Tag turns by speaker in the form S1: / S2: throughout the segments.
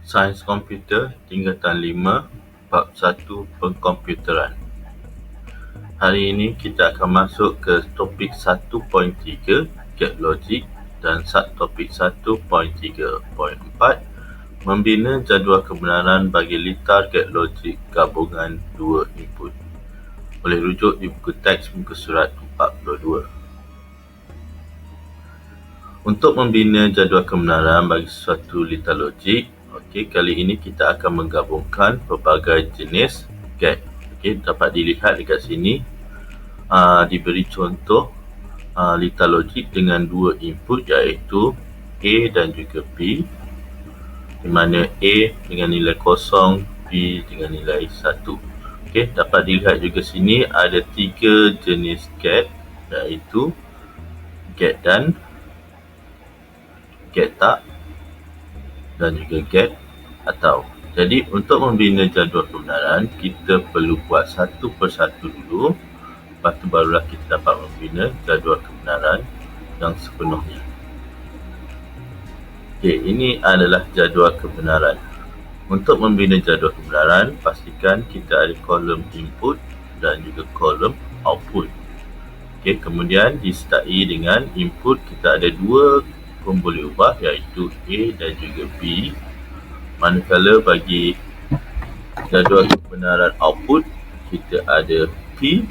S1: Sains Komputer Tingkatan 5 Bab 1 Pengkomputeran. Hari ini kita akan masuk ke topik 1.3 Gate Logic dan topik 1.3.4 Membina jadual kebenaran bagi litar gate logik gabungan 2 input. Boleh rujuk di buku teks muka surat 42. Untuk membina jadual kebenaran bagi suatu litar logik, kali ini kita akan menggabungkan pelbagai jenis gate. Dapat dilihat dekat sini diberi contoh litar logik dengan 2 input iaitu A dan juga B, di mana A dengan nilai 0, B dengan nilai 1. Dapat dilihat juga sini ada 3 jenis gate iaitu gate dan, gate tak dan juga gate atau. Jadi untuk membina jadual kebenaran, kita perlu buat satu persatu dulu. Lepas tu barulah kita dapat membina jadual kebenaran yang sepenuhnya. Ini adalah jadual kebenaran. Untuk membina jadual kebenaran, pastikan kita ada kolom input dan juga kolom output. Kemudian disertai dengan input kita ada 2 pemboleh ubah iaitu A dan juga B. Manakala bagi jadual kebenaran output, kita ada P,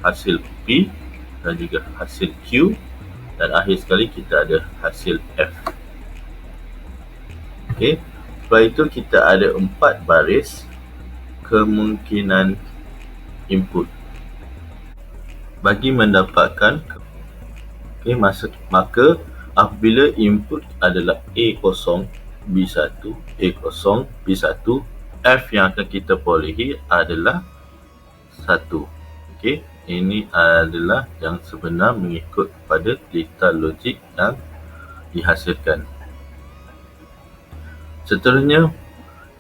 S1: hasil P dan juga hasil Q, dan akhir sekali kita ada hasil F. Setelah itu kita ada 4 baris kemungkinan input. Bagi mendapatkan maka apabila input adalah A0, B1, A0, B1, F yang akan kita perolehi adalah 1. Ini adalah yang sebenar mengikut pada litar logik yang dihasilkan. Seterusnya,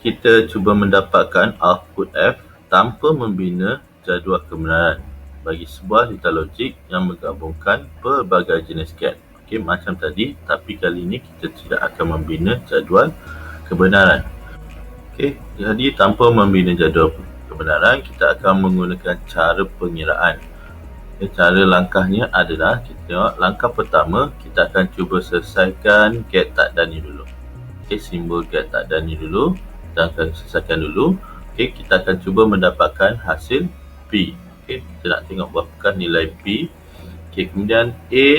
S1: kita cuba mendapatkan output F tanpa membina jadual kebenaran bagi sebuah litar logik yang menggabungkan pelbagai jenis gate. Macam tadi, tapi kali ini kita tidak akan membina jadual kebenaran. Jadi tanpa membina jadual kebenaran, kita akan menggunakan cara pengiraan. Cara langkahnya adalah, kita tengok langkah pertama, kita akan cuba selesaikan gate tak dan ni dulu. Simbol gate tak dan ni dulu, kita akan selesaikan dulu. Kita akan cuba mendapatkan hasil P. Kita nak tengok berapakah nilai P. Kemudian A,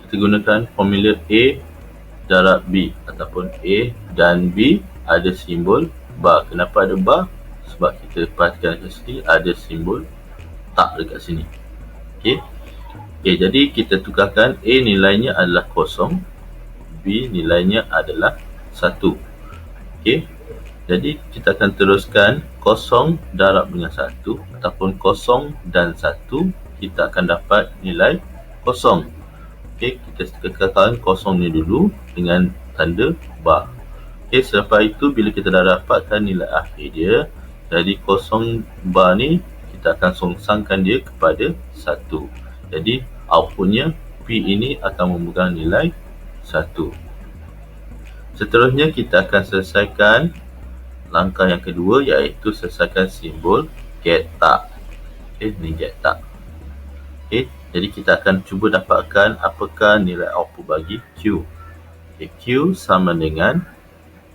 S1: kita gunakan formula A darab B ataupun A dan B ada simbol bar. Kenapa ada bar? Sebab kita perhatikan kat sini ada simbol tak dekat sini. Jadi kita tukarkan A nilainya adalah 0, B nilainya adalah 1. Jadi kita akan teruskan 0 darab dengan 1 ataupun 0 dan 1, kita akan dapat nilai 0. Kita tekan 0 ni dulu dengan tanda bar. Selepas itu bila kita dah dapatkan nilai akhir dia, jadi 0 bar ni kita akan songsangkan dia kepada 1. Jadi outputnya P ini akan memegang nilai 1. Seterusnya kita akan selesaikan langkah yang kedua iaitu selesaikan simbol gate tak. Ni gate tak. Jadi kita akan cuba dapatkan apakah nilai output bagi Q. Q sama dengan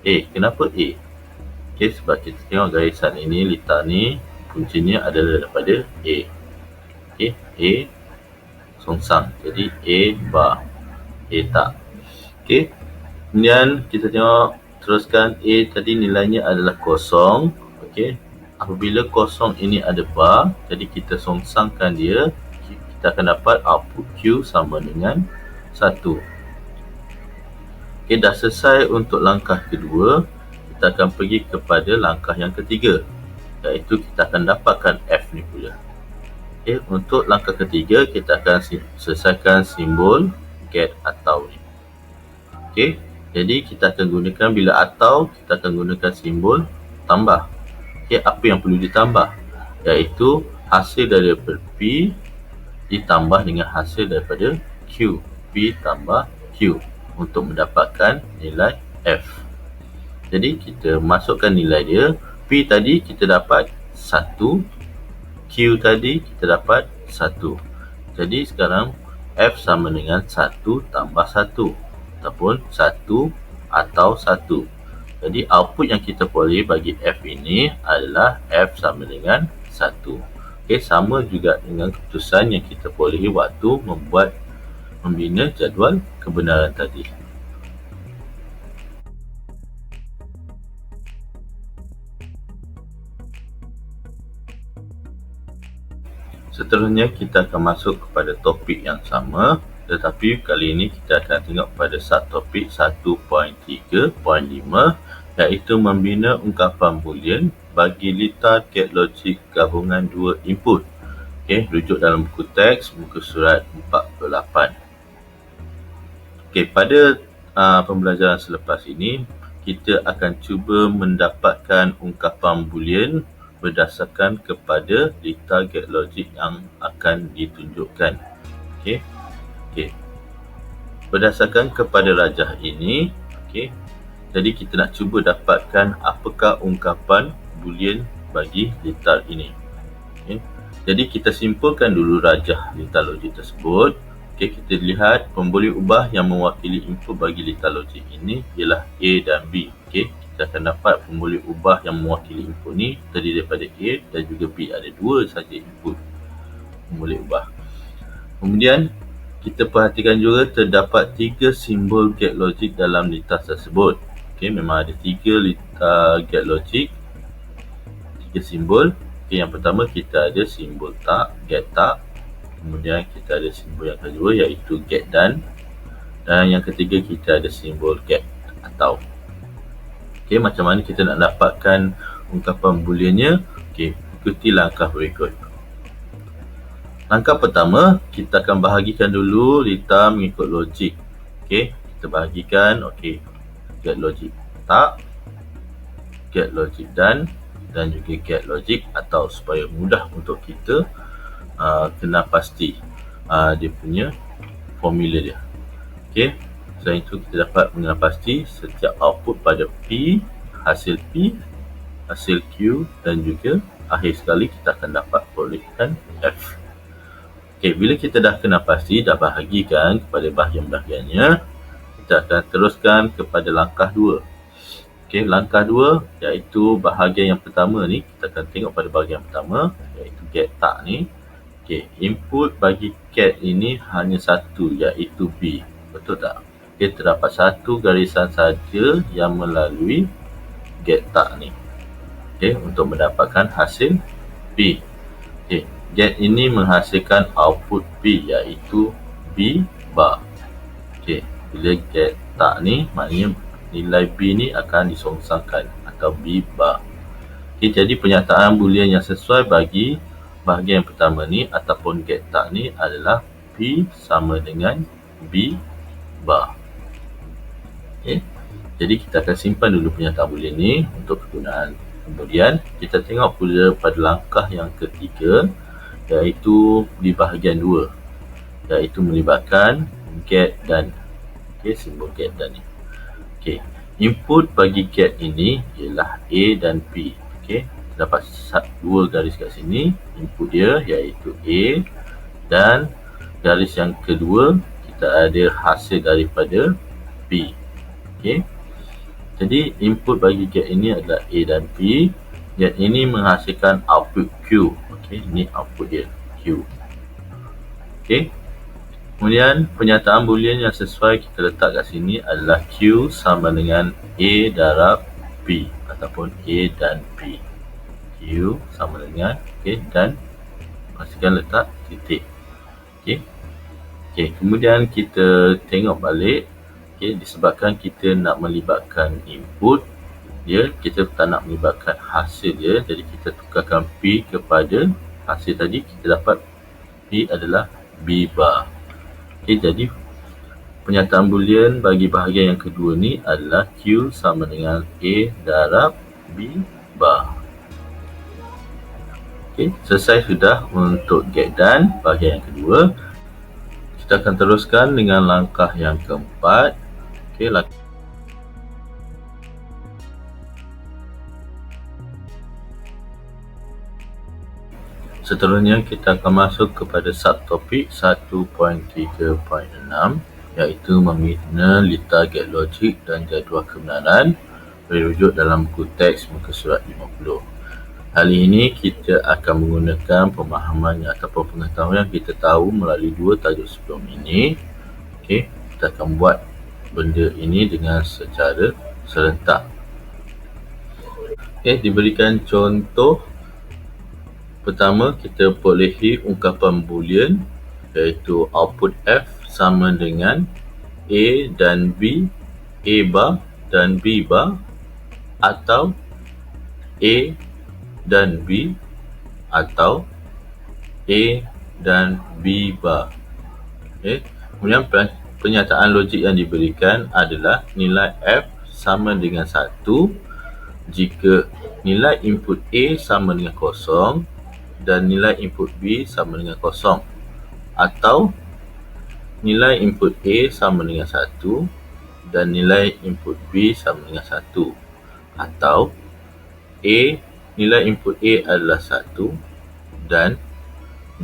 S1: A. Kenapa A? Sebab kita tengok garisan ini, litar ni kuncinya adalah daripada A. A songsang. Jadi A bar, A tak. Kemudian kita tengok teruskan A tadi nilainya adalah 0. Apabila 0 ini ada bar, jadi kita songsangkan dia, kita akan dapat output Q sama dengan 1. Dah selesai untuk langkah kedua, kita akan pergi kepada langkah yang ketiga, iaitu kita akan dapatkan F ni pula. Untuk langkah ketiga, kita akan selesaikan simbol gate atau ni. Jadi kita akan gunakan, bila atau, kita akan gunakan simbol tambah. Apa yang perlu ditambah? Iaitu hasil daripada P ditambah dengan hasil daripada Q. P tambah Q untuk mendapatkan nilai F. Jadi kita masukkan nilai dia. P tadi kita dapat 1, Q tadi kita dapat 1. Jadi sekarang F sama dengan 1 tambah 1 ataupun 1 atau 1. Jadi output yang kita peroleh bagi F ini adalah F sama dengan 1. Okey, sama juga dengan keputusan yang kita peroleh waktu membina jadual kebenaran tadi. Seterusnya kita akan masuk kepada topik yang sama, tetapi kali ini kita akan tengok pada subtopik 1.3.5, iaitu membina ungkapan boolean bagi litar get logik gabungan dua input. Okey, rujuk dalam buku teks muka surat 48. Okey, pada pembelajaran selepas ini kita akan cuba mendapatkan ungkapan boolean berdasarkan kepada litar get logik yang akan ditunjukkan. Okey. Berdasarkan kepada rajah ini, okey. Jadi kita nak cuba dapatkan apakah ungkapan boolean bagi litar ini. Okey. Jadi kita simpulkan dulu rajah litar logik tersebut. Okey, kita lihat pemboleh ubah yang mewakili input bagi litar logik ini ialah A dan B. Okey, kita akan dapat pemboleh ubah yang mewakili input ni terdiri daripada A dan juga B. Ada dua saja input pemboleh ubah. Kemudian kita perhatikan juga terdapat 3 simbol get logik dalam litar tersebut. Okey, memang ada 3 litar get logik, 3 simbol. Okey, yang pertama kita ada simbol tak, get tak. Kemudian kita ada simbol yang kedua iaitu get dan yang ketiga kita ada simbol get atau. Okey, macam mana kita nak dapatkan ungkapan booleannya? Okey, ikuti langkah berikut. Langkah pertama, kita akan bahagikan dulu litar mengikut logik. Okey, kita bahagikan. Okey, get logik tak, get logik dan juga get logik atau, supaya mudah untuk kita kena pasti dia punya formula dia. Okey, selain itu kita dapat mengenal pasti setiap output pada P, hasil Q dan juga akhir sekali kita akan dapat perolehan F. Okey, bila kita dah kenal pasti, dah bahagikan kepada bahagian-bahagiannya, kita akan teruskan kepada langkah 2. Okey, langkah 2 iaitu bahagian yang pertama ni, kita akan tengok pada bahagian pertama iaitu get tak ni. Okey, input bagi get ini hanya satu iaitu B. Betul tak? Okey, terdapat satu garisan saja yang melalui get tak ni. Okey, untuk mendapatkan hasil B. Okey, get ini menghasilkan output B iaitu B bar. Okey, bila get tak ni maknanya nilai B ni akan disongsangkan atau B bar. Okey, jadi pernyataan boolean yang sesuai bagi bahagian yang pertama ni ataupun get tak ni adalah P sama dengan B bar. Okey, jadi kita akan simpan dulu pernyataan boolean ni untuk kegunaan kemudian. Kita tengok pula pada langkah yang ketiga iaitu di bahagian 2 iaitu melibatkan get dan. Okey, simbol get dan ni. Okey, input bagi get ini ialah A dan P. Okey, terdapat 2 garis kat sini. Input dia iaitu A dan garis yang kedua kita ada hasil daripada P. Okey, jadi input bagi get ini adalah A dan P. Get ini menghasilkan output Q. Okey, ini output dia Q. Okey, kemudian pernyataan boolean yang sesuai kita letak kat sini adalah Q sama dengan A darab P ataupun A dan P. Q sama dengan A dan pastikan letak titik. Okey. Okey, kemudian kita tengok balik. Okey, disebabkan kita nak melibatkan input dia, kita tak nak melibatkan hasil dia, jadi kita tukarkan P kepada hasil tadi. Kita dapat P adalah B bar. Okey, jadi pernyataan boolean bagi bahagian yang kedua ni adalah Q sama dengan A darab B bar. Okey, selesai sudah untuk get dan bahagian yang kedua. Kita akan teruskan dengan langkah yang keempat. Okey, Seterusnya kita akan masuk kepada subtopik 1.3.6 iaitu membina target logik dan jadual kebenaran dirujuk dalam buku teks muka surat 50. Kali ini kita akan menggunakan pemahaman ataupun pengetahuan yang kita tahu melalui dua tajuk sebelum ini. Okey, kita akan buat benda ini dengan secara serentak. Okey, diberikan contoh. Pertama, kita perolehi ungkapan boolean iaitu output F sama dengan A dan B, A bar dan B bar, atau A dan B atau A dan B bar. Okay. Kemudian pernyataan logik yang diberikan adalah nilai F sama dengan 1 jika nilai input A sama dengan 0 dan nilai input B sama dengan 0, atau nilai input A sama dengan 1 dan nilai input B sama dengan 1, atau nilai input A adalah 1 dan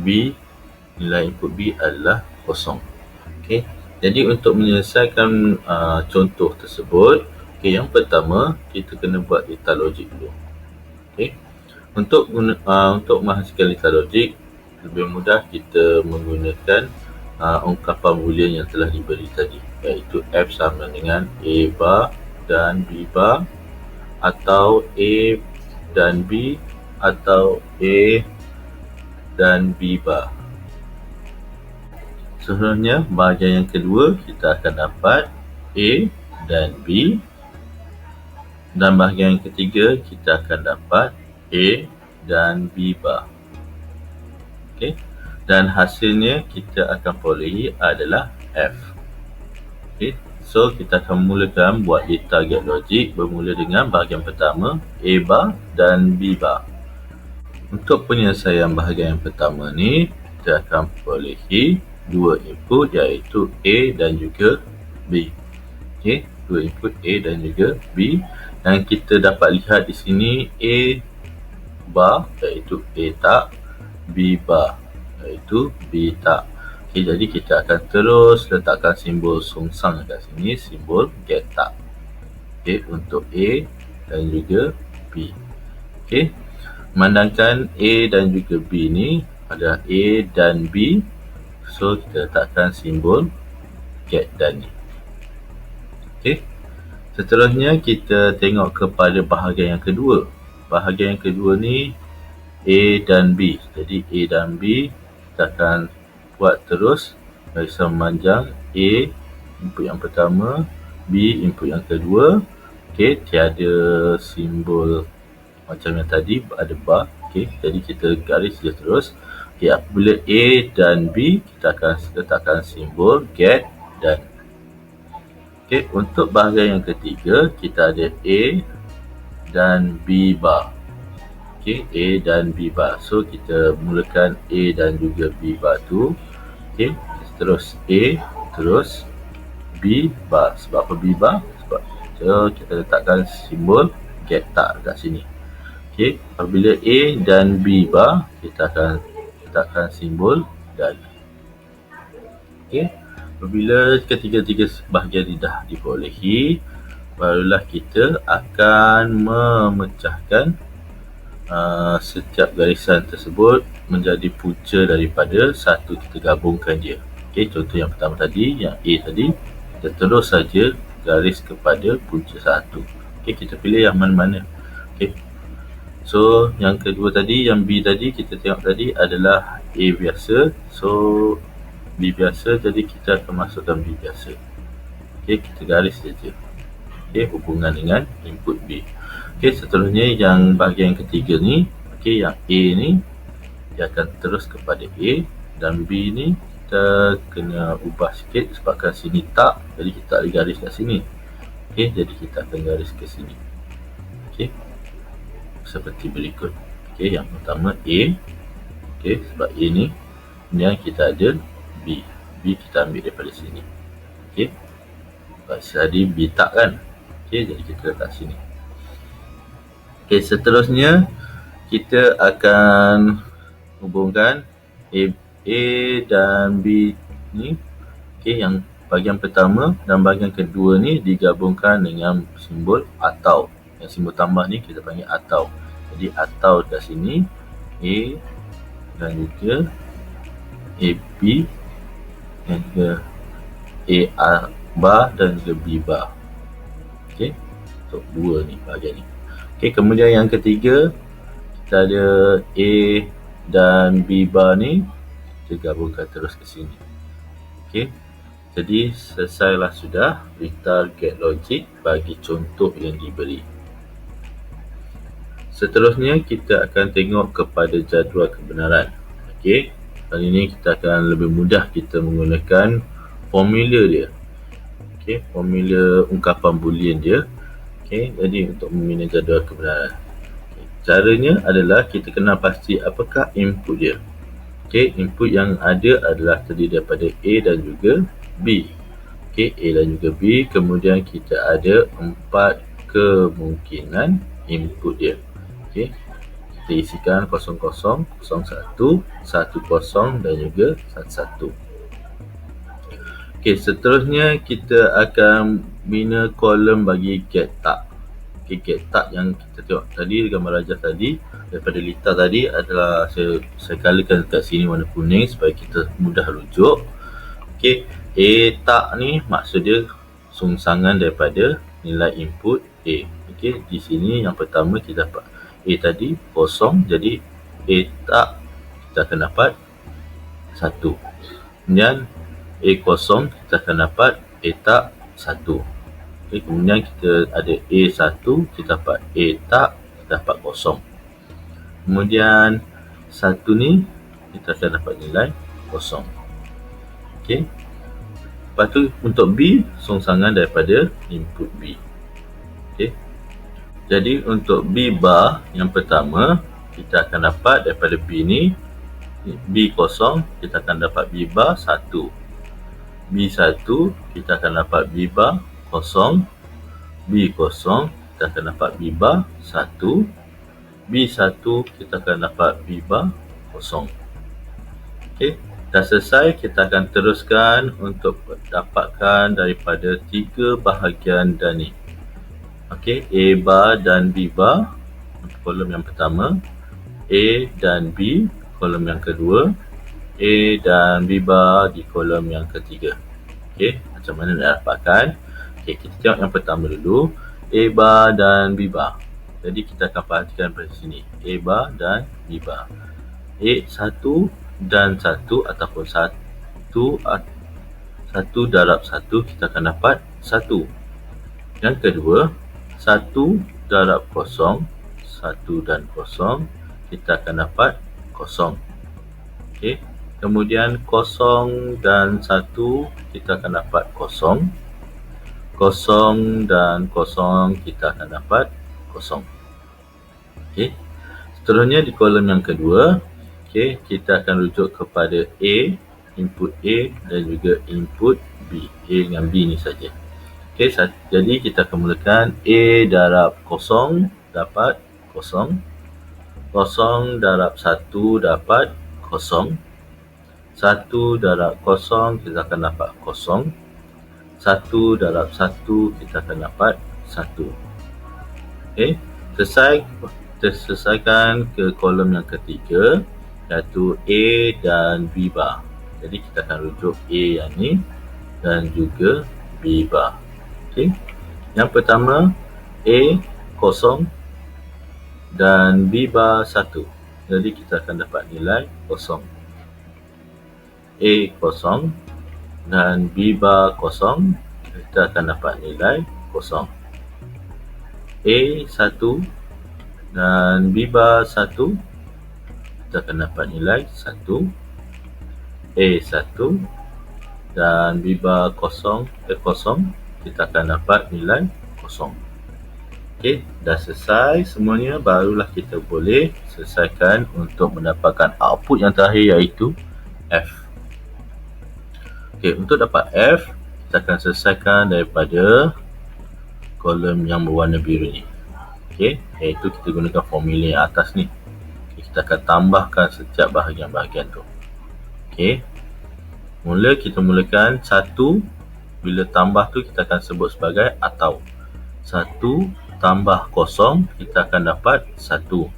S1: nilai input B adalah 0. Okay. Jadi untuk menyelesaikan contoh tersebut, yang pertama kita kena buat data logik dulu. Okay. Untuk menghasilkan data logik, lebih mudah kita menggunakan ungkapan boolean yang telah diberi tadi, iaitu F sama dengan A bar dan B bar, atau A dan B, atau A dan B bar. Seterusnya, bahagian yang kedua kita akan dapat A dan B, dan bahagian yang ketiga kita akan dapat A dan B bar. Okay. Dan hasilnya kita akan perolehi adalah F. Okay. So, kita akan mulakan buat target logik bermula dengan bahagian pertama, A bar dan B bar. Untuk penyelesaian bahagian yang pertama ni, kita akan perolehi dua input iaitu A dan juga B. Okay. Dua input A dan juga B. Dan kita dapat lihat di sini A bar iaitu A tak, B bar iaitu B tak. Okay, jadi kita akan terus letakkan simbol sungsang dekat sini, simbol get tak. Okay, untuk A dan juga B. Okay, memandangkan A dan juga B ni adalah A dan B, so kita letakkan simbol get dan ni. Okay. Seterusnya kita tengok kepada bahagian yang kedua. Bahagian yang kedua ni A dan B. Jadi A dan B kita akan buat terus barisan memanjang. A input yang pertama, B input yang kedua. Okey, tiada simbol macam yang tadi ada bar. Okey, jadi kita garis je terus. Okey, apabila A dan B kita akan letakkan simbol get dan. Okay, untuk bahagian yang ketiga, kita ada A dan B bar. Okay, A dan B bar. So, kita mulakan A dan juga B bar tu. Okay, terus A, terus B bar. Sebab apa B bar? Sebab kita letakkan simbol get tak kat sini. Okay, apabila A dan B bar, kita akan letakkan simbol dan. Okay. Apabila ketiga-tiga bahagian ini dah diperolehi, barulah kita akan memecahkan setiap garisan tersebut menjadi punca daripada satu, kita gabungkan dia. Okay, contoh yang pertama tadi, yang A tadi, kita terus saja garis kepada punca satu. Okay, kita pilih yang mana-mana. Okay. So, yang kedua tadi, yang B tadi, kita tengok tadi adalah A biasa. So, B biasa, jadi kita akan masukkan B biasa. Okay, kita garis saja. Okay, hubungan dengan input B. Okay, seterusnya yang bahagian ketiga ni, okay, yang A ni dia akan terus kepada A, dan B ni kita kena ubah sikit sebabkan sini tak, jadi kita tak boleh garis kat sini. Okay, jadi kita akan garis ke sini. Okay, seperti berikut. Okay, yang pertama A. Okay, sebab A ni, kemudian kita ada B. B kita ambil daripada sini. Okey. Pasal tadi B tak kan. Okey, jadi kita letak sini. Okey, seterusnya kita akan hubungkan A dan B ni. Okey, yang bahagian pertama dan bahagian kedua ni digabungkan dengan simbol atau. Yang simbol tambah ni kita panggil atau. Jadi atau kat sini A dan juga AB dan juga A bar dan juga B bar. Okey, untuk dua ni bahagian ni. Okey, kemudian yang ketiga kita ada A dan B bar ni kita gabungkan terus ke sini. Okey, jadi selesailah sudah berita get logik bagi contoh yang diberi. Seterusnya kita akan tengok kepada jadual kebenaran. Okey, kali ini kita akan lebih mudah kita menggunakan formula dia. Okey, formula ungkapan boolean dia. Okey, jadi untuk membina jadual kebenaran. Okay, caranya adalah kita kena pasti apakah input dia. Okey, input yang ada adalah terdiri daripada A dan juga B. Okey, A dan juga B. Kemudian kita ada 4 kemungkinan input dia. Okey, kita isikan 00, 01, 10 dan juga 11. Okey, seterusnya kita akan bina kolom bagi get tag. Okey, get tag yang kita tengok tadi gambar rajah tadi daripada Lita tadi adalah saya colourkan dekat sini warna kuning supaya kita mudah rujuk. Okey, A tag ni maksud dia sungsangan daripada nilai input A. Okey, di sini yang pertama kita dapat A tadi kosong, jadi A tag kita akan dapat 1. Kemudian A kosong kita akan dapat A tag 1. Okay, kemudian kita ada A1, kita dapat A tag, kita dapat kosong. Kemudian 1 ni kita akan dapat nilai kosong. Okey. Lepas tu untuk B, sungsangan daripada input B. Okey. Jadi untuk B bar yang pertama, kita akan dapat daripada B ni, B kosong, kita akan dapat B bar 1. B1 kita akan dapat B bar kosong. B kosong kita akan dapat B bar 1. B1 kita akan dapat B bar kosong. Okey, dah selesai. Kita akan teruskan untuk dapatkan daripada 3 bahagian dan ni. Okey, A bar dan B bar kolom yang pertama, A dan B kolom yang kedua, A dan B bar di kolom yang ketiga. Okey, macam mana nak dapatkan? Okey, kita tengok yang pertama dulu, A bar dan B bar. Jadi kita akan perhatikan pada sini, A bar dan B bar. A1 dan 1 ataupun 1 darab 1 kita akan dapat 1. Yang kedua, 1 darab 0, 1 dan 0 kita akan dapat 0. Okey, kemudian 0 dan 1 kita akan dapat 0. 0 dan 0 kita akan dapat 0. Okey, seterusnya di kolom yang kedua, okey, kita akan rujuk kepada A, input A dan juga input B. A dengan B ni saja. Okey, jadi kita akan mulakan A darab 0 dapat 0. 0 darab 1 dapat 0. 1 darab 0 kita akan dapat 0. 1 darab 1 kita akan dapat 1. Okey, selesaikan ke kolom yang ketiga, iaitu A dan B bar. Jadi kita akan rujuk A yang ni dan juga B bar. Okey, yang pertama A 0 dan B bar 1. Jadi kita akan dapat nilai 0. A 0 dan B bar 0, kita akan dapat nilai 0. A 1 dan B bar 1, kita akan dapat nilai 1. A1 dan B bar 0, kita akan dapat nilai 0. Okey, dah selesai semuanya, barulah kita boleh selesaikan untuk mendapatkan output yang terakhir, iaitu F. Okey, untuk dapat F, kita akan selesaikan daripada kolom yang berwarna biru ni. Okey, iaitu kita gunakan formula yang atas ni. Okay, kita kita akan tambahkan setiap bahagian-bahagian tu. Okey. Kita mulakan 1. Bila tambah tu kita akan sebut sebagai atau. 1 tambah kosong, kita akan dapat 1.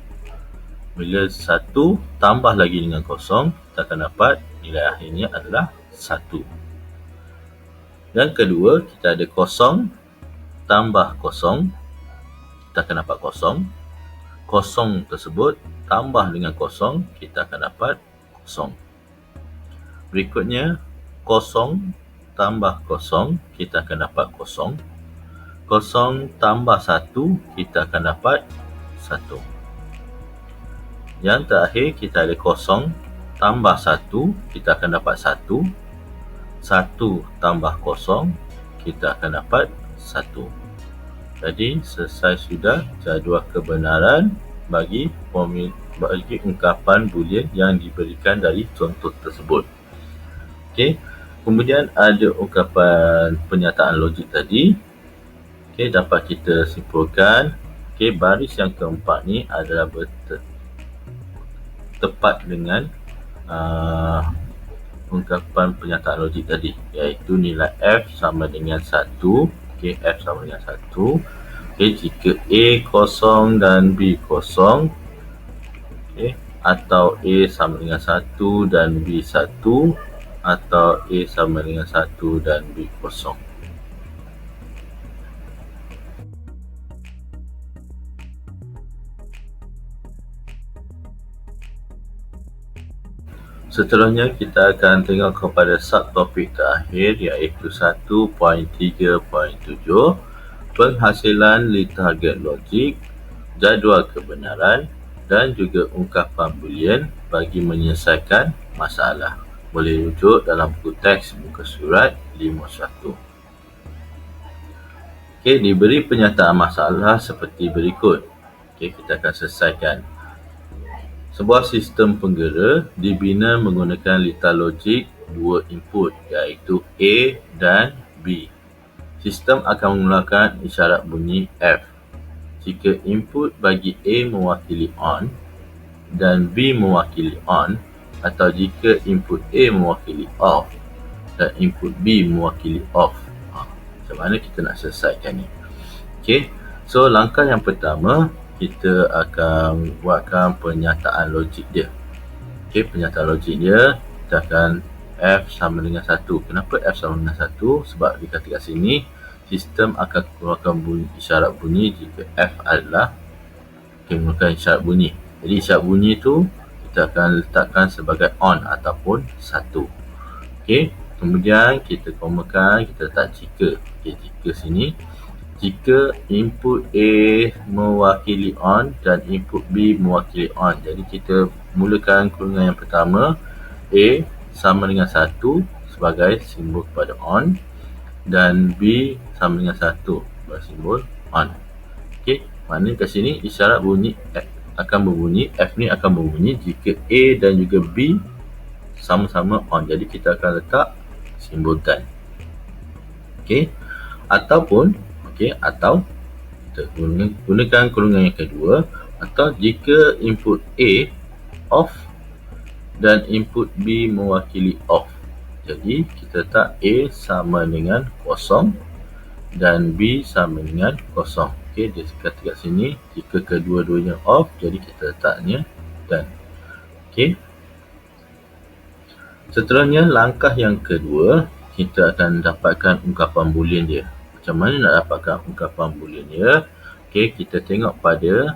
S1: Bila 1 tambah lagi dengan kosong, kita akan dapat nilai akhirnya adalah 1. Yang kedua, kita ada kosong tambah kosong, kita akan dapat kosong. Kosong tersebut tambah dengan kosong, kita akan dapat kosong. Berikutnya, kosong tambah kosong, kita akan dapat kosong. Kosong tambah 1, kita akan dapat 1. Yang terakhir, kita ada kosong tambah 1, kita akan dapat 1. 1 tambah kosong, kita akan dapat 1. Jadi, selesai sudah jadual kebenaran bagi ungkapan boolean yang diberikan dari contoh tersebut. Okey, kemudian ada ungkapan pernyataan logik tadi. Okey, dapat kita simpulkan. Okey, baris yang keempat ni adalah tepat dengan ungkapan pernyataan logik tadi, iaitu nilai F sama dengan 1. Okey, F sama dengan 1. Okey, jika A kosong dan B kosong, okey, atau A sama dengan 1 dan B 1, atau A sama dengan 1 dan B kosong. Seterusnya kita akan tengok kepada subtopik terakhir, iaitu 1.3.7, penghasilan target logik, jadual kebenaran dan juga ungkapan boolean bagi menyelesaikan masalah. Boleh rujuk dalam buku teks muka surat 51. Okey, diberi pernyataan masalah seperti berikut. Okey, kita akan selesaikan. Sebuah sistem penggera dibina menggunakan litar logik 2 input, iaitu A dan B. Sistem akan mengeluarkan isyarat bunyi F. Jika input bagi A mewakili on dan B mewakili on, atau jika input A mewakili off dan input B mewakili off. Macam mana kita nak selesaikan ni? Okey, so langkah yang pertama, kita akan buatkan pernyataan logik dia. Okey, pernyataan logik dia, kita akan F sama dengan 1. Kenapa F sama dengan 1? Sebab dikata kat sini, sistem akan keluarkan isyarat bunyi jika F adalah menggunakan isyarat bunyi. Jadi isyarat bunyi tu kita akan letakkan sebagai on ataupun 1. Okey, kemudian kita komakan, kita letak jika. Okey, jika sini, jika input A mewakili on dan input B mewakili on. Jadi kita mulakan kurungan yang pertama, A sama dengan 1 sebagai simbol kepada on dan B sama dengan 1 sebagai simbol on. Okey, maknanya kat sini isyarat bunyi akan berbunyi, F ni akan berbunyi jika A dan juga B sama-sama on. Jadi kita akan letak simbol dan. Okey, ataupun atau kita gunakan kurungan yang kedua, atau jika input A off dan input B mewakili off. Jadi kita letak A sama dengan kosong dan B sama dengan kosong. Okey, dia kata kat sini jika kedua-duanya off, jadi kita letaknya dan. Okey, seterusnya langkah yang kedua, kita akan dapatkan ungkapan boolean dia. Macam mana nak dapatkan ungkapan boolean dia? Okey, kita tengok pada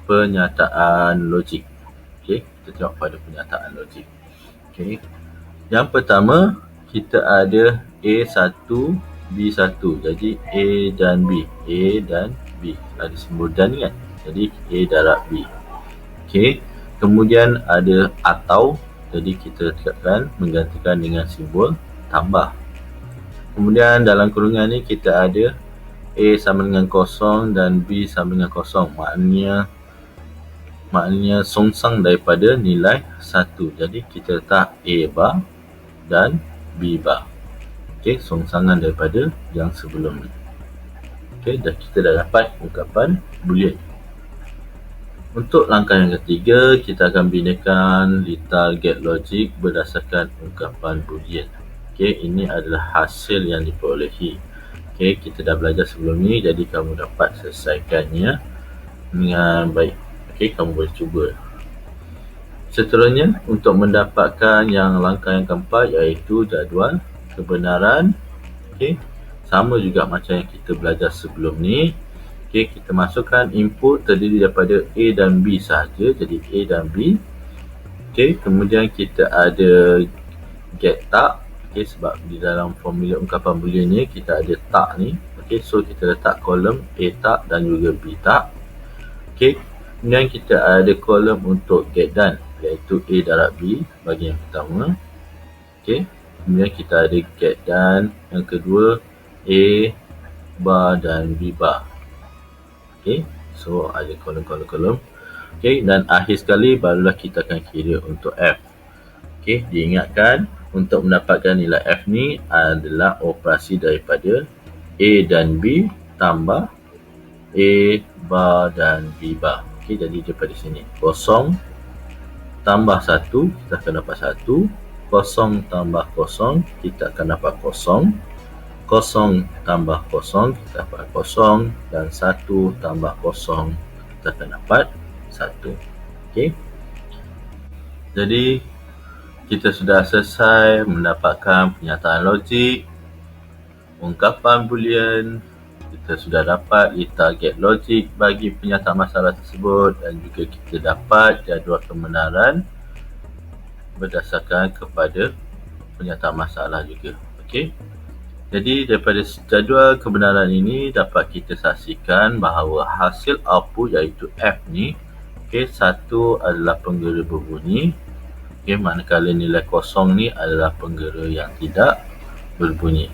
S1: pernyataan logik. Okey, kita tengok pada pernyataan logik. Okey, yang pertama kita ada A1, B1. Jadi A dan B, A dan B. Ada simbol dan kan? Jadi A darab B. Okey, kemudian ada atau. Jadi kita letakkan menggantikan dengan simbol tambah. Kemudian dalam kurungan ni kita ada A sama dengan kosong dan B sama dengan kosong. Maknanya songsang daripada nilai 1. Jadi kita letak A bar dan B bar. Okey, songsangan daripada yang sebelum ni. Okey, kita dah dapat ungkapan boolean. Untuk langkah yang ketiga, kita akan binakan litar get logic berdasarkan ungkapan boolean. Okey, ini adalah hasil yang diperolehi. Okey, kita dah belajar sebelum ni, jadi kamu dapat selesaikannya dengan baik. Okey, kamu boleh cuba. Seterusnya, untuk mendapatkan yang langkah yang keempat, iaitu jadual kebenaran. Okey, sama juga macam yang kita belajar sebelum ni. Okey, kita masukkan input terdiri daripada A dan B sahaja, jadi A dan B. Okey, kemudian kita ada get tak. Okey, sebab di dalam formula ungkapan boolean ni kita ada tak ni. Okey, so kita letak kolom A tak dan juga B tak. Okey, kemudian kita ada kolom untuk get done, iaitu A darab B bagi yang pertama. Okey, kemudian kita ada get done yang kedua, A bar dan B bar. Okey, so ada kolom-kolom. Okey, dan akhir sekali barulah kita akan kira untuk F. Okey, diingatkan untuk mendapatkan nilai F ni adalah operasi daripada A dan B tambah A bar dan B bar. Okey, jadi daripada sini 0 tambah 1 kita akan dapat 1, 0 tambah 0 kita akan dapat 0, 0 tambah 0 kita dapat 0, dan 1 tambah 0 kita akan dapat 1. Okey, jadi kita sudah selesai mendapatkan pernyataan logik, ungkapan boolean, kita sudah dapat litar get logic bagi pernyataan masalah tersebut, dan juga kita dapat jadual kebenaran berdasarkan kepada pernyataan masalah juga. Okey, jadi daripada jadual kebenaran ini dapat kita saksikan bahawa hasil output iaitu F ni, okey, satu adalah penggera berbunyi. Okey, manakala nilai kosong ni adalah penggera yang tidak berbunyi.